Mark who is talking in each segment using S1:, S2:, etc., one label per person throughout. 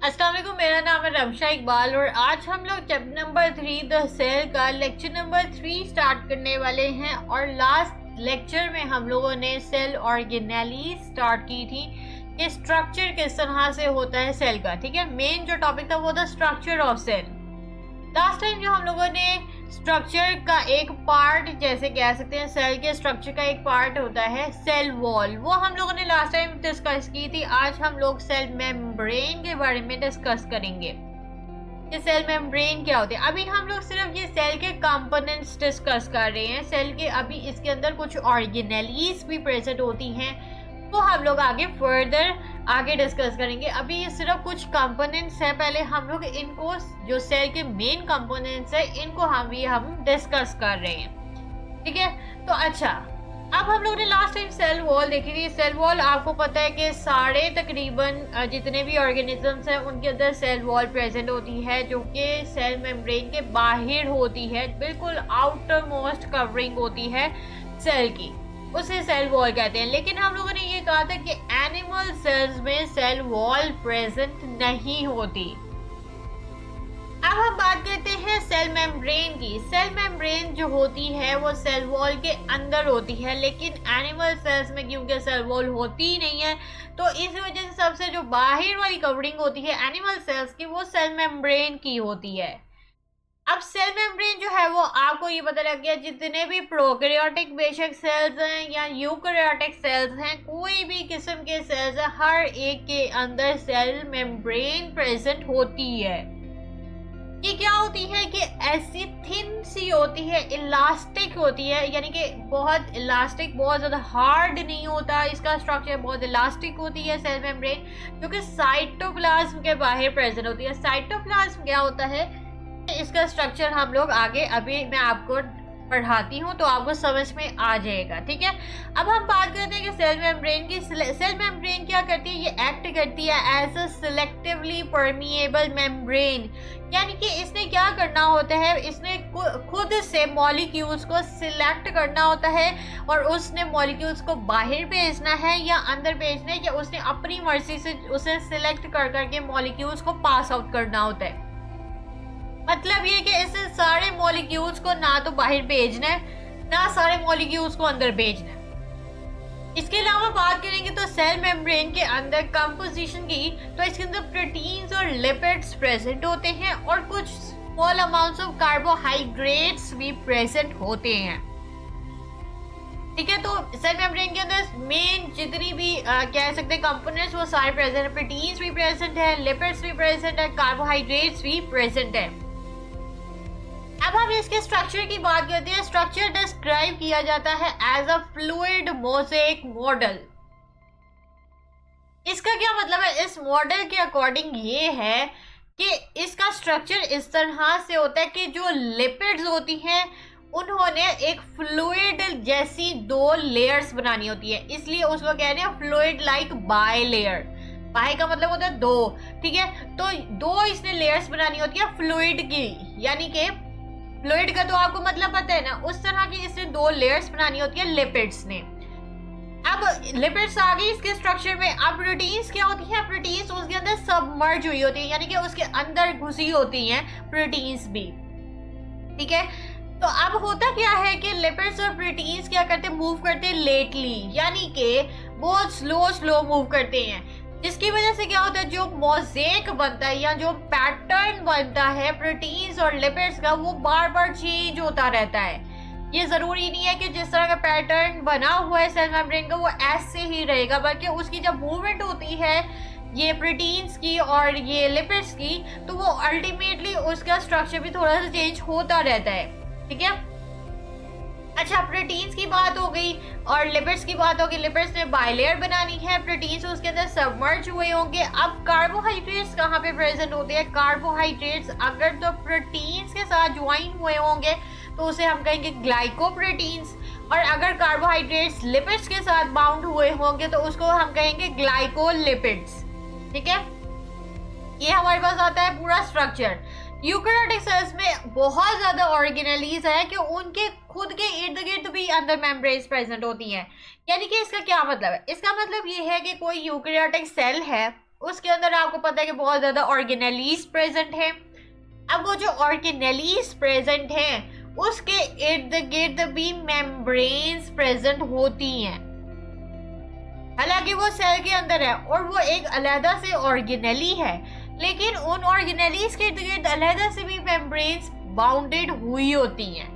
S1: अस्सलाम वालेकुम, मेरा नाम है रमशा इकबाल और आज हम लोग चैप्टर नंबर 3 द सेल का लेक्चर नंबर 3 स्टार्ट करने वाले हैं। और लास्ट लेक्चर में हम लोगों ने सेल ऑर्गेनेली स्टार्ट की थी कि स्ट्रक्चर किस तरह से होता है सेल का। ठीक है, मेन जो टॉपिक था वो था structure of cell. Last time जो हम लोगों ने स्ट्रक्चर का एक पार्ट जैसे कह सकते हैं, सेल के स्ट्रक्चर का एक पार्ट होता है सेल वॉल, वो हम लोगों ने लास्ट टाइम डिस्कस की थी। आज हम लोग सेल मेम्ब्रेन के बारे में डिस्कस करेंगे कि सेल मेम्ब्रेन क्या होते हैं। अभी हम लोग सिर्फ ये सेल के कंपोनेंट्स डिस्कस कर रहे हैं। सेल के अभी इसके अंदर कुछ ऑर्गेनेलीज भी प्रेजेंट होती हैं, तो हम लोग आगे फर्दर आगे डिस्कस करेंगे। अभी ये सिर्फ कुछ कंपोनेंट्स है, पहले हम लोग इनको जो सेल के मेन कंपोनेंट्स है इनको हम डिस्कस कर रहे हैं। ठीक है, तो अच्छा, अब हम लोग ने लास्ट टाइम सेल वॉल देखी थी। सेल वॉल आपको पता है कि सारे तकरीबन जितने भी ऑर्गेनिजम्स हैं उनके अंदर सेल वॉल प्रेजेंट होती है, जो कि सेल मेम्ब्रेन के बाहर होती है, बिल्कुल आउटर मोस्ट कवरिंग होती है सेल की, उसे सेल वॉल कहते हैं। लेकिन हम लोगों ने ये कहा था कि एनिमल सेल्स में सेल वॉल प्रेजेंट नहीं होती। अब हम बात करते हैं सेल मेम्ब्रेन की। सेल मेम्ब्रेन जो होती है वो सेल वॉल के अंदर होती है, लेकिन एनिमल सेल्स में क्योंकि सेल वॉल होती ही नहीं है, तो इस वजह से सबसे जो बाहर वाली कवरिंग होती है एनिमल सेल्स की वो सेल मेम्ब्रेन की होती है। अब सेल मेम्ब्रेन जो है वो आपको ये पता लग गया, जितने भी प्रोकैरियोटिक बेशक सेल्स हैं या यूकैरियोटिक सेल्स हैं, कोई भी किस्म के सेल्स हैं, हर एक के अंदर सेल मेम्ब्रेन प्रेजेंट होती है। ये क्या होती है कि ऐसी थिन सी होती है, इलास्टिक होती है, यानी कि बहुत इलास्टिक, बहुत ज़्यादा हार्ड नहीं होता इसका स्ट्रक्चर, बहुत इलास्टिक होती है सेल मेम्ब्रेन, जो कि साइटोप्लाज्म के बाहर प्रेजेंट होती है। साइटोप्लाज्म क्या होता है, इसका स्ट्रक्चर हम लोग आगे अभी मैं आपको पढ़ाती हूँ तो आपको समझ में आ जाएगा। ठीक है, अब हम बात करते हैं कि सेल मेम्ब्रेन की। सेल मेम्ब्रेन क्या करती है, ये एक्ट करती है as a selectively permeable membrane, यानी कि इसने क्या करना होता है, इसने खुद से मॉलिक्यूल्स को सिलेक्ट करना होता है और उसने मॉलिक्यूल्स को बाहर भेजना है या अंदर भेजना है, या उसने अपनी मर्जी से उसे सिलेक्ट कर करके मॉलिक्यूल्स को पास आउट करना होता है। मतलब ये कि इसे सारे मॉलिक्यूल्स को ना तो बाहर भेजना है ना सारे मॉलिक्यूल्स को अंदर भेजना है। इसके अलावा बात करेंगे तो सेल मेम्ब्रेन के अंदर कंपोजिशन की, तो इसके अंदर प्रोटीन्स और लिपिड्स प्रेजेंट होते हैं और कुछ स्मॉल अमाउंट्स ऑफ कार्बोहाइड्रेट्स भी प्रेजेंट होते हैं। ठीक है, तो सेल मेम्ब्रेन के अंदर मेन जितनी भी कह सकते हैं कंपोनेंट्स वो सारे प्रेजेंट है। प्रोटीन्स भी प्रेजेंट है, लिपिड्स भी प्रेजेंट है, कार्बोहाइड्रेट्स भी प्रेजेंट है। अब हम इसके स्ट्रक्चर की बात करते हैं। स्ट्रक्चर डिस्क्राइब किया जाता है as a fluid mosaic model. इसका क्या मतलब है, इस मॉडल के अकॉर्डिंग ये है कि इसका स्ट्रक्चर इस तरह से होता है कि जो लिपिड्स होती हैं उन्होंने एक फ्लूइड जैसी दो लेयर्स बनानी होती है, इसलिए उसको कह रहे हैं fluid like by layer. By का मतलब होता है दो। ठीक है, तो दो इसने लेयर्स बनानी होती है फ्लूइड की, यानी कि फ्लूइड का तो आपको मतलब पता है ना, उस तरह की इसने दो लेयर्स बनानी होती है लिपिड्स ने। अब लिपिड्स आ गई इसके स्ट्रक्चर में। अब प्रोटीन्स क्या होती है, प्रोटीन्स उसके अंदर सबमर्ज हुई होती है, यानी कि उसके अंदर घुसी होती हैं प्रोटीन्स भी। ठीक है, तो अब होता क्या है कि लिपिड्स और प्रोटीन्स क्या करते हैं, मूव करते हैं लेटली, यानी कि बहुत स्लो मूव करते हैं, जिसकी वजह से क्या होता है, जो मोज़ेक बनता है या जो पैटर्न बनता है प्रोटीन्स और लिपिड्स का, वो बार बार चेंज होता रहता है। ये जरूरी नहीं है कि जिस तरह का पैटर्न बना हुआ है सेल मेम्ब्रेन का वो ऐसे ही रहेगा, बल्कि उसकी जब मूवमेंट होती है ये प्रोटीन्स की और ये लिपिड्स की, तो वो अल्टीमेटली उसका स्ट्रक्चर भी थोड़ा सा चेंज होता रहता है। ठीक है, अच्छा, प्रोटीन्स की बात हो गई और लिपिड्स की बात होगी। लिपिड्स ने बाइलेयर बनानी है, प्रोटीन्स उसके अंदर सबमर्ज हुए होंगे। अब कार्बोहाइड्रेट्स कहाँ पे प्रेजेंट होते हैं, कार्बोहाइड्रेट्स अगर तो प्रोटीन्स के साथ ज्वाइन हुए होंगे तो उसे हम कहेंगे ग्लाइकोप्रोटीन्स, और अगर कार्बोहाइड्रेट्स लिपिड्स के साथ बाउंड हुए होंगे तो उसको हम कहेंगे ग्लाइकोलिपिड्स। ठीक है, ये हमारे पास आता है पूरा स्ट्रक्चर। यूकैरियोटिक सेल्स में बहुत ज्यादा ऑर्गेनेलीज है कि उनके खुद के इर्द गिर्द भी अंदर मेम्ब्रेन्स प्रेजेंट होती हैं। यानी कि इसका क्या मतलब है, इसका मतलब ये है कि कोई यूकैरियोटिक सेल है उसके अंदर आपको पता है कि बहुत ज्यादा ऑर्गेनेलीज प्रेजेंट है। अब वो जो ऑर्गेनेलीज प्रेजेंट हैं उसके इर्द गिर्द भी मेम्ब्रेन्स प्रेजेंट होती हैं। हालांकि वो सेल के अंदर है और वो एक अलहदा से ऑर्गेनेली है, लेकिन उन ऑर्गेनेलीज के इर्द गिर्द अलहदा से भी मेम्ब्रेन्स बाउंडेड हुई होती हैं।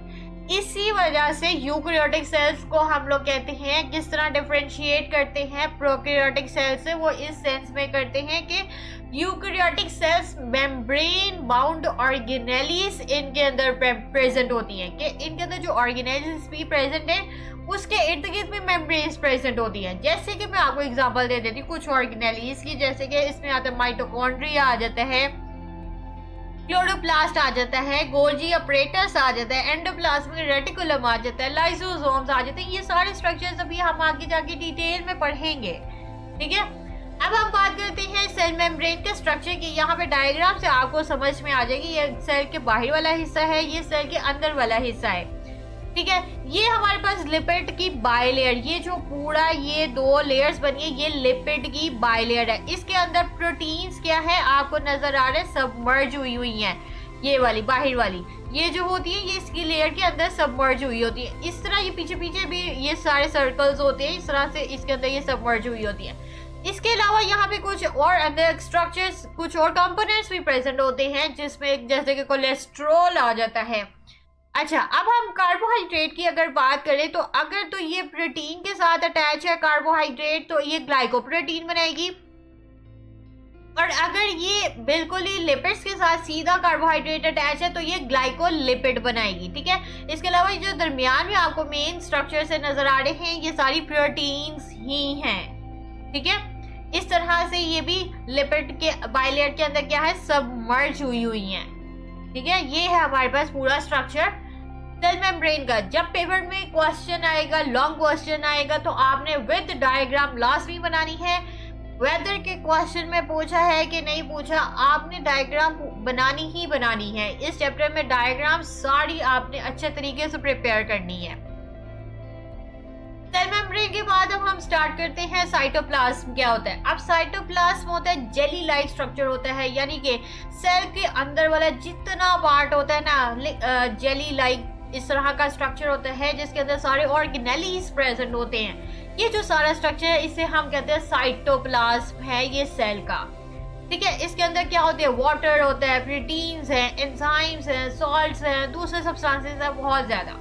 S1: इसी वजह से यूकैरियोटिक सेल्स को हम लोग कहते हैं, किस तरह डिफरेंशिएट करते हैं प्रोकैरियोटिक सेल से, वो इस सेंस में करते हैं कि eukaryotic cells membrane bound organelles इनके अंदर प्रेजेंट होती हैं, कि इनके अंदर जो ऑर्गेनेलीज भी प्रेजेंट है उसके इर्द गिर्द भी मेम्ब्रेन्स प्रेजेंट होती हैं। जैसे कि मैं आपको एग्जांपल दे देती हूँ कुछ ऑर्गेनेलीज की, जैसे कि इसमें आता है माइटोकॉन्ड्रिया आ जाता है, क्लोरोप्लास्ट आ जाता है, गोल्जी अपरेटस आ जाता है, एंडोप्लाज्मिक रेटिकुलम आ जाता है, लाइसोसोम्स आ जाते हैं। ये सारे स्ट्रक्चर्स अभी हम आगे जाके डिटेल में पढ़ेंगे, ठीक है। अब हम बात करते हैं सेल मेम्ब्रेन के स्ट्रक्चर की। यहाँ पे डायग्राम से आपको समझ में आ जाएगी, ये सेल के बाहर वाला हिस्सा है, ये सेल के अंदर वाला हिस्सा है, ठीक है। ये हमारे पास लिपिड की बाइलेयर, ये जो पूरा ये दो लेयर्स बनी है, ये लिपिड की बाइलेयर है। इसके अंदर प्रोटीन्स क्या है आपको नजर आ रहे हैं, सबमर्ज हुई हैं। ये वाली बाहर वाली ये जो होती है ये इसकी लेयर के अंदर सबमर्ज हुई होती है। इस तरह ये पीछे पीछे भी ये सारे सर्कल्स होते हैं, इस तरह से इसके अंदर ये सबमर्ज हुई होती है। इसके अलावा यहाँ पे कुछ और अंदर स्ट्रक्चर्स, कुछ और कंपोनेंट्स भी प्रेजेंट होते हैं, जिसमें जैसे कि कोलेस्ट्रॉल आ जाता है। अच्छा, अब हम कार्बोहाइड्रेट की अगर बात करें तो अगर तो ये प्रोटीन के साथ अटैच है कार्बोहाइड्रेट तो ये ग्लाइकोप्रोटीन बनाएगी, और अगर ये बिल्कुल ही लिपिड्स के साथ सीधा कार्बोहाइड्रेट अटैच है तो ये ग्लाइकोलिपिड बनाएगी, ठीक है। इसके अलावा ये जो दरमियान में आपको मेन स्ट्रक्चर से नजर आ रहे हैं ये सारी प्रोटीन्स ही हैं, ठीक है। इस तरह से ये भी लिपिड के बाइलेयर के अंदर क्या है, सबमर्ज हुई हैं, ठीक है। ये है हमारे पास पूरा स्ट्रक्चर सेल मेम्ब्रेन का। जब पेपर में क्वेश्चन आएगा, लॉन्ग क्वेश्चन आएगा, तो आपने विद डायग्राम लास्ट में बनानी है। वेदर के क्वेश्चन में पूछा है कि नहीं पूछा, आपने डायग्राम बनानी ही बनानी है। इस चैप्टर में डायग्राम सारी आपने अच्छे तरीके से प्रिपेयर करनी है। सेल मेम्ब्रेन के बाद अब हम स्टार्ट करते हैं साइटोप्लाज्म क्या होता है। अब साइटोप्लाज्म होता है जेली लाइक स्ट्रक्चर होता है, यानी कि सेल के अंदर वाला जितना पार्ट होता है ना, जेली लाइक इस तरह का स्ट्रक्चर होता है जिसके अंदर सारे ऑर्गेनेलीज प्रेजेंट होते हैं। ये जो सारा स्ट्रक्चर है इसे हम कहते हैं साइटोप्लाज्म है ये सेल का, ठीक है। इसके अंदर क्या होते हैं, वाटर होता है, प्रोटीन्स हैं, एंजाइम्स हैं, सॉल्ट्स हैं, दूसरे सब्सटेंसेस हैं, बहुत ज्यादा।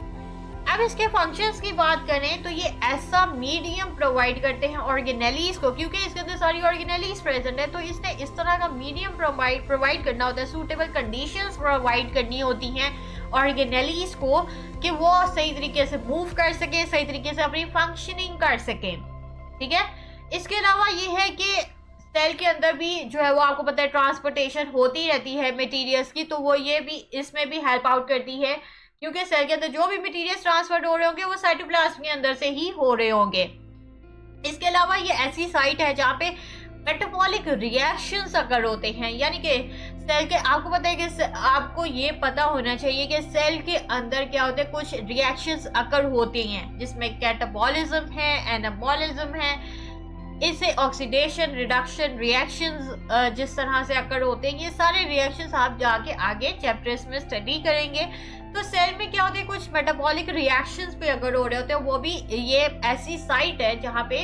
S1: अब इसके फंक्शंस की बात करें तो ये ऐसा मीडियम प्रोवाइड करते हैं ऑर्गेनेलीज को, क्योंकि इसके अंदर सारी ऑर्गेनेलीज प्रेजेंट है तो इसने इस तरह का मीडियम प्रोवाइड करना होता है, सूटेबल कंडीशंस प्रोवाइड करनी होती हैं ऑर्गेनेलीज को कि वो सही तरीके से मूव कर सके, सही तरीके से अपनी फंक्शनिंग कर सके, ठीक है। इसके अलावा ये है कि सेल के अंदर भी जो है वो आपको पता है ट्रांसपोर्टेशन होती रहती है मटेरियल्स की, तो वो ये भी इसमें भी हेल्प आउट करती है, क्योंकि सेल के अंदर जो भी मटेरियल्स ट्रांसफर हो रहे होंगे वो साइटोप्लाज्म के अंदर से ही हो रहे होंगे। इसके अलावा ये ऐसी साइट है जहाँ पे मेटाबॉलिक रिएक्शंस अगर होते हैं, यानी कि सेल के आपको पता है कि आपको ये पता होना चाहिए कि सेल के अंदर क्या होते हैं, कुछ रिएक्शंस अकर होती हैं जिसमें कैटाबॉलिज्म है, एनाबॉलिज्म है, इससे ऑक्सीडेशन रिडक्शन रिएक्शंस जिस तरह से अकर होते हैं, ये सारे रिएक्शंस आप जाके आगे चैप्टर्स में स्टडी करेंगे। तो सेल में क्या होते हैं, कुछ मेटाबॉलिक रिएक्शंस पे अगर हो रहे होते हैं, वो भी ये ऐसी साइट है जहाँ पे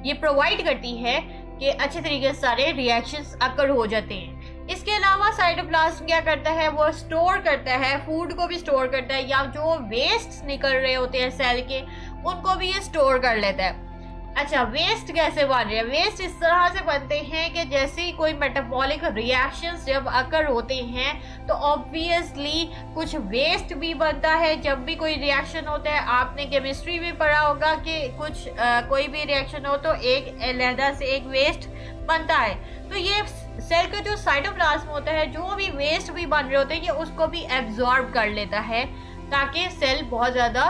S1: ये प्रोवाइड करती है कि अच्छे तरीके से सारे रिएक्शंस अकर हो जाते हैं। इसके अलावा साइटोप्लाज्म क्या करता है, वो स्टोर करता है, फूड को भी स्टोर करता है, या जो वेस्ट निकल रहे होते हैं सेल के उनको भी ये स्टोर कर लेता है। अच्छा, वेस्ट कैसे बन रहे हैं, वेस्ट इस तरह से बनते हैं कि जैसे ही कोई मेटाबॉलिक रिएक्शंस जब अकर होते हैं तो ऑब्वियसली कुछ वेस्ट भी बनता है। जब भी कोई रिएक्शन होता है, आपने केमिस्ट्री में पढ़ा होगा कि कुछ कोई भी रिएक्शन हो तो एक अलहदा से एक वेस्ट बनता है। तो ये सेल का जो साइटोप्लाज्म होता है, जो भी वेस्ट भी बन रहे होते हैं, ये उसको भी एब्जॉर्ब कर लेता है ताकि सेल बहुत ज़्यादा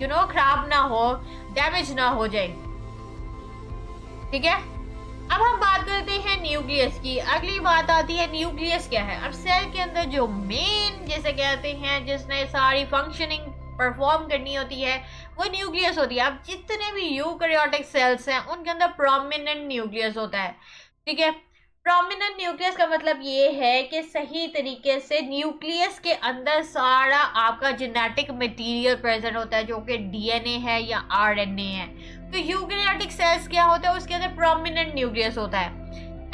S1: खराब ना हो, डैमेज ना हो जाए, ठीक है। अब हम बात करते हैं न्यूक्लियस की। अगली बात आती है न्यूक्लियस क्या है। अब सेल के अंदर जो मेन जैसे कहते हैं जिसने सारी फंक्शनिंग परफॉर्म करनी होती है वो न्यूक्लियस होती है। अब जितने भी यूकैरियोटिक सेल्स हैं उनके अंदर प्रोमिनेंट न्यूक्लियस होता है, ठीक है। प्रोमिनेंट न्यूक्लियस का मतलब ये है कि सही तरीके से न्यूक्लियस के अंदर सारा आपका जेनेटिक मटेरियल प्रेजेंट होता है, जो कि डीएनए है या आरएनए है। तो यूकेरियोटिक सेल्स क्या होता है, उसके अंदर प्रोमिनेंट न्यूक्लियस होता है।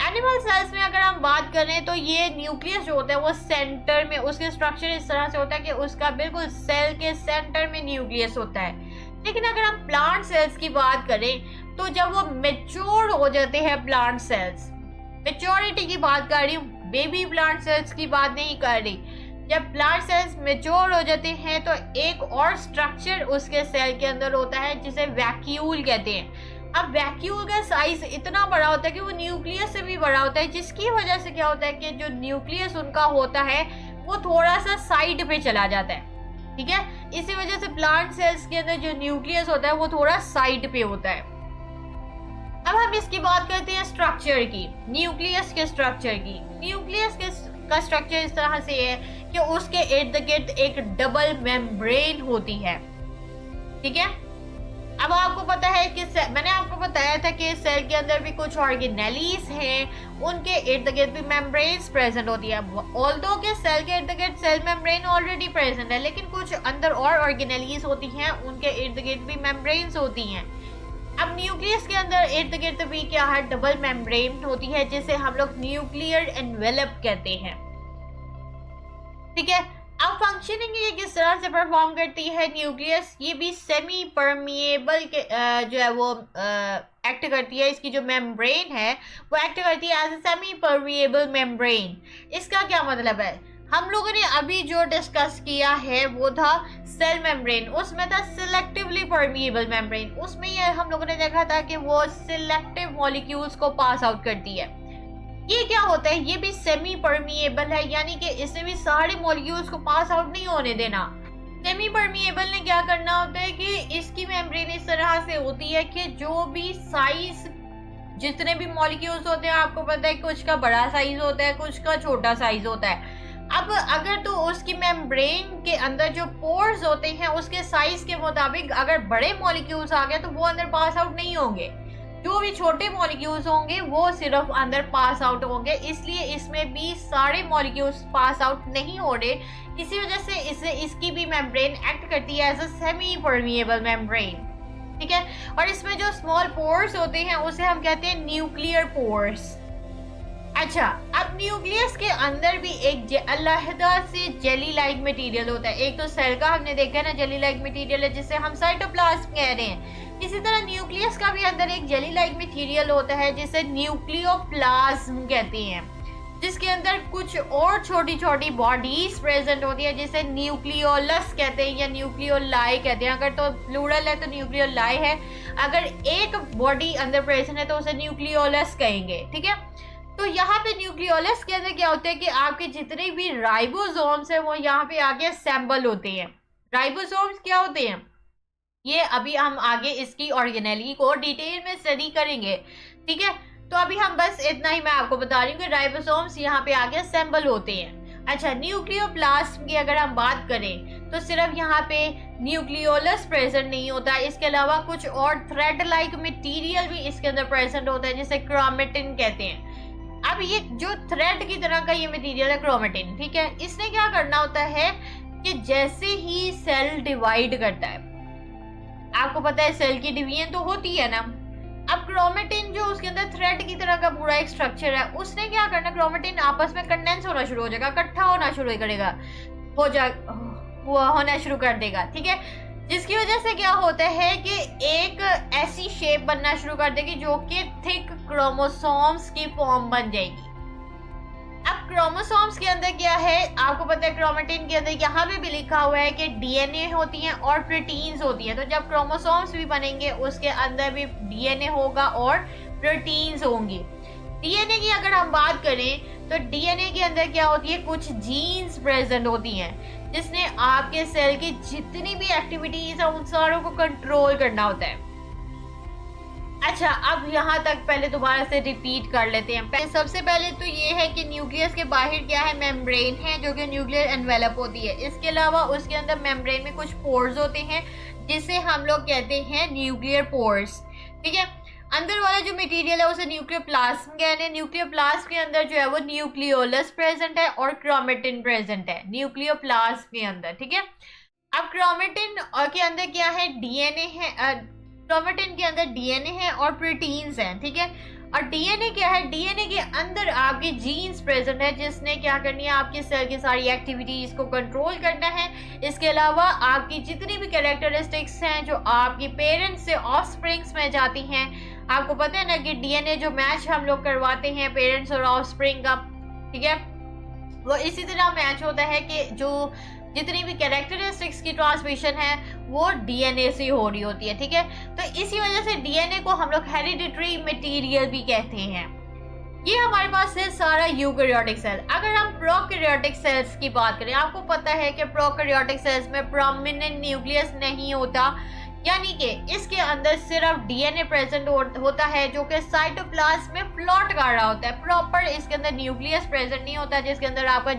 S1: एनिमल सेल्स में अगर हम बात करें तो ये न्यूक्लियस जो होता है वो सेंटर में, उसके स्ट्रक्चर इस तरह से होता है कि उसका बिल्कुल सेल के सेंटर में न्यूक्लियस होता है। लेकिन अगर हम प्लांट सेल्स की बात करें तो जब वो मेच्योर हो जाते हैं प्लांट सेल्स, मेच्योरिटी की बात कर रही हूँ, बेबी प्लांट सेल्स की बात नहीं कर रही, जब प्लांट सेल्स मेच्योर हो जाते हैं तो एक और स्ट्रक्चर उसके सेल के अंदर होता है जिसे वैक्यूल कहते हैं। अब वैक्यूल का साइज इतना बड़ा होता है कि वो न्यूक्लियस से भी बड़ा होता है, जिसकी वजह से क्या होता है कि जो न्यूक्लियस उनका होता है वो थोड़ा सा साइड पे चला जाता है। ठीक है, इसी वजह से प्लांट सेल्स के अंदर जो न्यूक्लियस होता है वो थोड़ा साइड पे होता है। अब हम इसकी बात करते हैं स्ट्रक्चर की, न्यूक्लियस के स्ट्रक्चर की। न्यूक्लियस का स्ट्रक्चर इस तरह से है कि उसके इर्द गिर्द एक डबल मेम्ब्रेन होती है। ठीक है, अब आपको पता है कि मैंने आपको बताया था कि सेल के अंदर भी कुछ ऑर्गेनेलीज हैं, उनके इर्द गिर्द भी मेम्ब्रेन्स प्रेजेंट होती है। ऑल्दो के सेल के इर्द गिर्द सेल मेम्ब्रेन ऑलरेडी प्रेजेंट है, लेकिन कुछ अंदर और ऑर्गेनेलीज होती हैं, उनके इर्द गिर्द भी मेम्ब्रेन्स होती हैं। अब न्यूक्लियस के अंदर इर्द गिर्द भी क्या है, डबल मेम्ब्रेन होती है, जिसे हम लोग न्यूक्लियर एनवेलप कहते हैं। ठीक है, अब फंक्शनिंग ये किस तरह से परफॉर्म करती है न्यूक्लियस, ये भी सेमी परमिएबल के जो है वो एक्ट करती है। इसकी जो मेम्ब्रेन है वो एक्ट करती है as a semi permeable membrane. इसका क्या मतलब है, हम लोगों ने अभी जो डिस्कस किया है वो था सेल मेम्ब्रेन, उसमें था सिलेक्टिवली परमिएबल मेम्ब्रेन। उसमें ये हम लोगों ने देखा था कि वो सिलेक्टिव मॉलिक्यूल्स को पास आउट करती है। ये क्या होता है, ये भी सेमी परमिएबल है, यानी कि इससे भी सारे मॉलिक्यूल्स को पास आउट नहीं होने देना। सेमी परमिएबल ने क्या करना होता है कि इसकी मेम्ब्रेन इस तरह से होती है कि जो भी साइज, जितने भी मॉलिक्यूल्स होते हैं, आपको पता है कुछ का बड़ा साइज होता है, कुछ का छोटा साइज होता है। अब अगर तो उसकी मेम्ब्रेन के अंदर जो पोर्स होते हैं उसके साइज के मुताबिक अगर बड़े मॉलिक्यूल्स आ गए तो वो अंदर पास आउट नहीं होंगे, जो भी छोटे मॉलिक्यूल्स होंगे वो सिर्फ अंदर पास आउट होंगे। इसलिए इसमें भी सारे मॉलिक्यूल्स पास आउट नहीं हो रहे, इसी वजह से इसकी भी मेम्ब्रेन एक्ट करती है as a semi permeable membrane. ठीक है, और इसमें जो स्मॉल पोर्स होते हैं उसे हम कहते हैं न्यूक्लियर पोर्स। अच्छा, अब न्यूक्लियस के अंदर भी एक अलहदा से जेली लाइक मटेरियल होता है। एक तो सेल का हमने देखा है ना, जेली लाइक मटेरियल है जिसे हम साइटोप्लाज्म कह रहे हैं। इसी तरह न्यूक्लियस का भी अंदर एक जेली लाइक मटेरियल होता है जिसे न्यूक्लियोप्लाज्म कहते हैं, जिसके अंदर कुछ और छोटी छोटी बॉडीज प्रेजेंट होती है जिसे न्यूक्लियोलस कहते हैं या न्यूक्लियोलाई कहते हैं। अगर तो प्लूरल है तो न्यूक्लियोलाई है, अगर एक बॉडी अंदर प्रेजेंट है तो उसे न्यूक्लियोलस कहेंगे। ठीक है, तो यहाँ पे न्यूक्लियोलस के अंदर क्या होता है कि आपके जितने भी राइबोसोम्स हैं वो यहाँ पे आगे असेंबल होते हैं। राइबोसोम्स क्या होते हैं, ये अभी हम आगे इसकी ऑर्गेनेली को डिटेल में स्टडी करेंगे। ठीक है, तो अभी हम बस इतना ही मैं आपको बता रही हूँ कि राइबोसोम्स यहाँ पे आगे असेंबल होते हैं। अच्छा, न्यूक्लियोप्लास्ट की अगर हम बात करें तो सिर्फ यहाँ पे न्यूक्लियोलस प्रेजेंट नहीं होता, इसके अलावा कुछ और थ्रेड लाइक मटेरियल भी इसके अंदर प्रेजेंट होता है जिसे क्रोमेटिन कहते हैं। अब ये जो थ्रेड की तरह का ये मटेरियल है क्रोमेटिन, ठीक है, इसने क्या करना होता है कि जैसे ही सेल डिवाइड करता है, आपको पता है सेल की डिवीजन तो होती है ना, अब क्रोमेटिन जो उसके अंदर थ्रेड की तरह का पूरा एक स्ट्रक्चर है, उसने क्या करना, क्रोमेटिन आपस में कंडेंस होना शुरू हो जाएगा, इकट्ठा होना शुरू करेगा, होना शुरू कर देगा। ठीक है, जिसकी वजह से क्या होता है कि एक ऐसी शेप बनना शुरू कर देगी जो कि थिक क्रोमोसोम्स की फॉर्म बन जाएगी। अब क्रोमोसोम्स के अंदर क्या है, आपको पता है क्रोमेटिन के अंदर यहाँ पे भी लिखा हुआ है कि डीएनए होती हैं और प्रोटीन्स होती हैं। तो जब क्रोमोसोम्स भी बनेंगे उसके अंदर भी डीएनए होगा और प्रोटीन्स होंगी। डीएनए की अगर हम बात करें तो डीएनए के अंदर क्या होती है, कुछ जीन्स प्रेजेंट होती हैं जिसने आपके सेल की जितनी भी एक्टिविटीज है उन सारों को कंट्रोल करना होता है। अच्छा, अब यहाँ तक पहले दोबारा से रिपीट कर लेते हैं। सबसे पहले तो ये है कि न्यूक्लियस के बाहर क्या है, मेम्ब्रेन है जो कि न्यूक्लियर एनवेलप होती है। इसके अलावा उसके अंदर मेम्ब्रेन में कुछ पोर्स होते हैं जिसे हम लोग कहते हैं न्यूक्लियर पोर्स। ठीक है, अंदर वाला जो मटेरियल है उसे न्यूक्लियोप्लाज्म कहते हैं। न्यूक्लियोप्लाज्म के अंदर जो है वो न्यूक्लियोलस प्रेजेंट है और क्रोमेटिन प्रेजेंट है न्यूक्लियोप्लाज्म के अंदर, ठीक है। अब क्रोमेटिन के अंदर क्या है, डीएनए है। क्रोमेटिन के अंदर डीएनए है और प्रोटीन्स हैं, ठीक है। और डीएनए क्या है, डीएनए के अंदर आपके जीन्स प्रेजेंट है जिसने क्या करनी है, आपकी सेल की सारी एक्टिविटीज को कंट्रोल करना है। इसके अलावा आपकी जितनी भी कैरेक्टरिस्टिक्स हैं जो आपकी पेरेंट्स से ऑफस्प्रिंग्स में जाती हैं, आपको पता है ना कि डीएनए जो मैच हम लोग करवाते हैं पेरेंट्स और ऑफस्प्रिंग का, ठीक है, वो इसी तरह मैच होता है कि जो जितनी भी कैरेक्टरिस्टिक्स की ट्रांसमिशन है वो डीएनए से हो रही होती है, ठीक है। तो इसी वजह से डीएनए को हम लोग हेरिडिटरी मटेरियल भी कहते हैं। ये हमारे पास है सारा यूकैरियोटिक सेल। अगर हम प्रोकैरियोटिक सेल्स की बात करें, आपको पता है कि प्रोकैरियोटिक सेल्स में प्रोमिनेंट न्यूक्लियस नहीं होता, यानी कि इसके अंदर सिर्फ डीएनए प्रेजेंट होता है जो कि साइटोप्लाज्म में फ्लोट कर रहा होता है। प्रॉपर इसके अंदर न्यूक्लियस प्रेजेंट नहीं होता जिसके अंदर आपका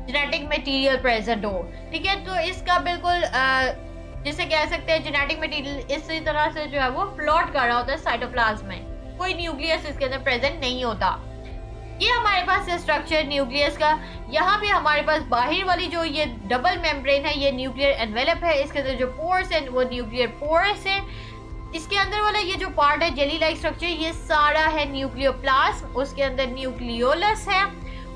S1: जेनेटिक मटेरियल प्रेजेंट हो, ठीक है। तो इसका बिल्कुल जिसे कह सकते हैं जेनेटिक मटेरियल इसी तरह से जो है वो फ्लोट कर रहा होता है साइटोप्लाज्म में, कोई न्यूक्लियस इसके अंदर प्रेजेंट नहीं होता। ये हमारे पास है स्ट्रक्चर न्यूक्लियस का। यहाँ पे हमारे पास बाहर वाली जो ये डबल मेम्ब्रेन है ये न्यूक्लियर एनवेलप है, इसके अंदर जो पोर्स है वो न्यूक्लियर पोर्स है। इसके अंदर वाला ये जो पार्ट है जेली लाइक स्ट्रक्चर ये सारा है न्यूक्लियोप्लाज्म, उसके अंदर न्यूक्लियोलस है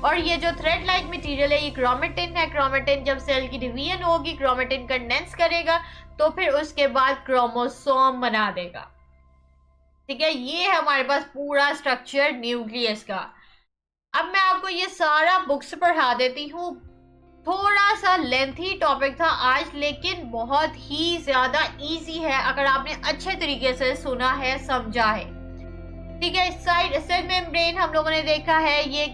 S1: और ये जो थ्रेड लाइक मटेरियल है ये क्रोमेटिन है। क्रोमेटिन जब सेल की डिवीजन होगी क्रोमेटिन कंडेंस करेगा तो फिर उसके बाद क्रोमोसोम बना देगा, ठीक है। ये है हमारे पास पूरा स्ट्रक्चर न्यूक्लियस का। अब मैं आपको ये सारा बुक्स पढ़ा देती हूँ। थोड़ा सा लेंथी टॉपिक था आज लेकिन बहुत ही ज्यादा इजी है अगर आपने अच्छे तरीके से सुना है, समझा है, ठीक है। साइड सेल मेम्ब्रेन हम लोगों ने देखा है ये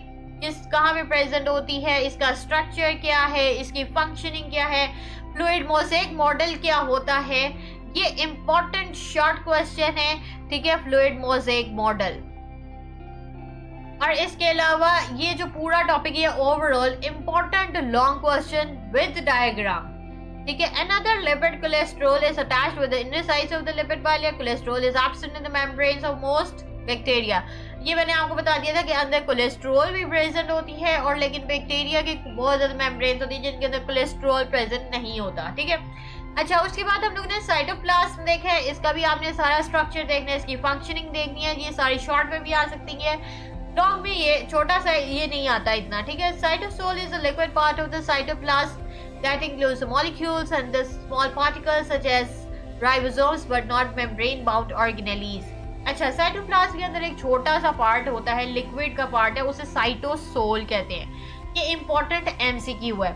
S1: कहाँ पे प्रेजेंट होती है, इसका स्ट्रक्चर क्या है, इसकी फंक्शनिंग क्या है, फ्लूइड मोज़ेक मॉडल क्या होता है, ये इंपॉर्टेंट शॉर्ट क्वेश्चन है, ठीक है, फ्लूइड मोज़ेक मॉडल। और इसके अलावा ये जो पूरा टॉपिक है overall important long question with diagram, ठीक है। Another lipid cholesterol is attached with the inner sides of the lipid bilayer. Cholesterol is absent in the membranes of most bacteria. ये मैंने आपको बता दिया था कि अंदर कोलेस्ट्रॉल भी प्रेजेंट होती है और लेकिन बैक्टीरिया की बहुत ज्यादा मेम्ब्रेन्स होती है जिनके अंदर कोलेस्ट्रॉल प्रेजेंट नहीं होता, ठीक है। अच्छा, उसके बाद हम लोग ने साइटोप्लाज्म देखा है, इसका भी आपने सारा स्ट्रक्चर देखना है, इसकी फंक्शनिंग देखनी है। ये सारी शॉर्ट में भी आ सकती है, लॉन्ग में ये छोटा सा ये नहीं आता इतना, ठीक है। Cytosol is a liquid part of the cytoplasm that includes the molecules and the small particles such as ribosomes but not membrane bound organelles. अच्छा, साइटोप्लाज्म के अंदर एक छोटा सा पार्ट होता है, लिक्विड का पार्ट है, उसे साइटोसोल कहते हैं। ये इंपॉर्टेंट एमसीक्यू है।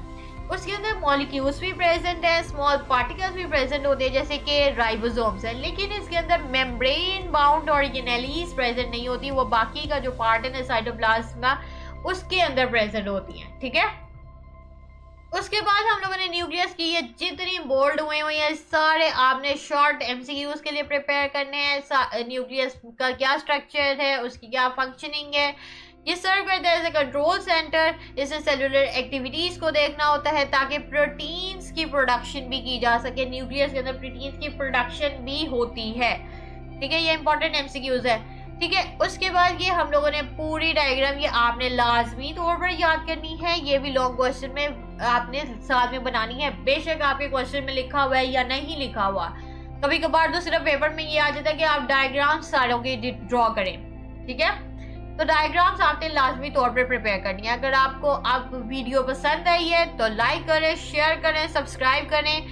S1: उसके अंदर मॉलिक्यूल्स भी प्रेजेंट है, स्मॉल पार्टिकल्स भी प्रेजेंट होते हैं जैसे कि राइबोसोम्स है, लेकिन इसके अंदर मेम्ब्रेन बाउंड ऑर्गेनेलीज प्रेजेंट नहीं होती। वो बाकी का जो पार्ट है ना साइटोप्लाज्म का उसके अंदर प्रेजेंट होती है, ठीक है। उसके बाद हम लोगों ने न्यूक्लियस की ये जितनी बोल्ड हुए हैं सारे आपने शॉर्ट एमसीक्यूज के लिए प्रिपेयर करने हैं। न्यूक्लियस का क्या स्ट्रक्चर है, उसकी क्या फंक्शनिंग है, ये सर्व करता है एज ए कंट्रोल सेंटर। इसे सेलुलर एक्टिविटीज को देखना होता है ताकि प्रोटीन्स की प्रोडक्शन भी की जा सके। न्यूक्लियस के अंदर प्रोटीन्स की प्रोडक्शन भी होती है, ठीक है। ये इंपॉर्टेंट एमसीक्यूज है, ठीक है। उसके बाद ये हम लोगों ने पूरी डायग्राम ये आपने लाजमी तौर पर याद करनी है। ये भी लॉन्ग क्वेश्चन में आपने साथ में बनानी है, बेशक आपके क्वेश्चन में लिखा हुआ है या नहीं लिखा हुआ। कभी कभार तो सिर्फ पेपर में ये आ जाता है कि आप डायग्राम्स सारों के ड्रॉ करें, ठीक है। तो डायग्राम्स आपने लाजमी तौर पर प्रिपेयर करनी है। अगर आपको वीडियो पसंद आई है तो लाइक करें, शेयर करें, सब्सक्राइब करें।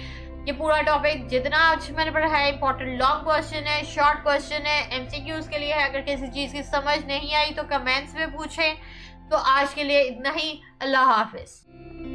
S1: ये पूरा टॉपिक जितना आज मैंने पढ़ा है इंपॉर्टेंट लॉन्ग क्वेश्चन है, शॉर्ट क्वेश्चन है, एमसीक्यूज के लिए है। अगर किसी चीज़ की समझ नहीं आई तो कमेंट्स में पूछें। तो आज के लिए इतना ही, अल्लाह हाफिज।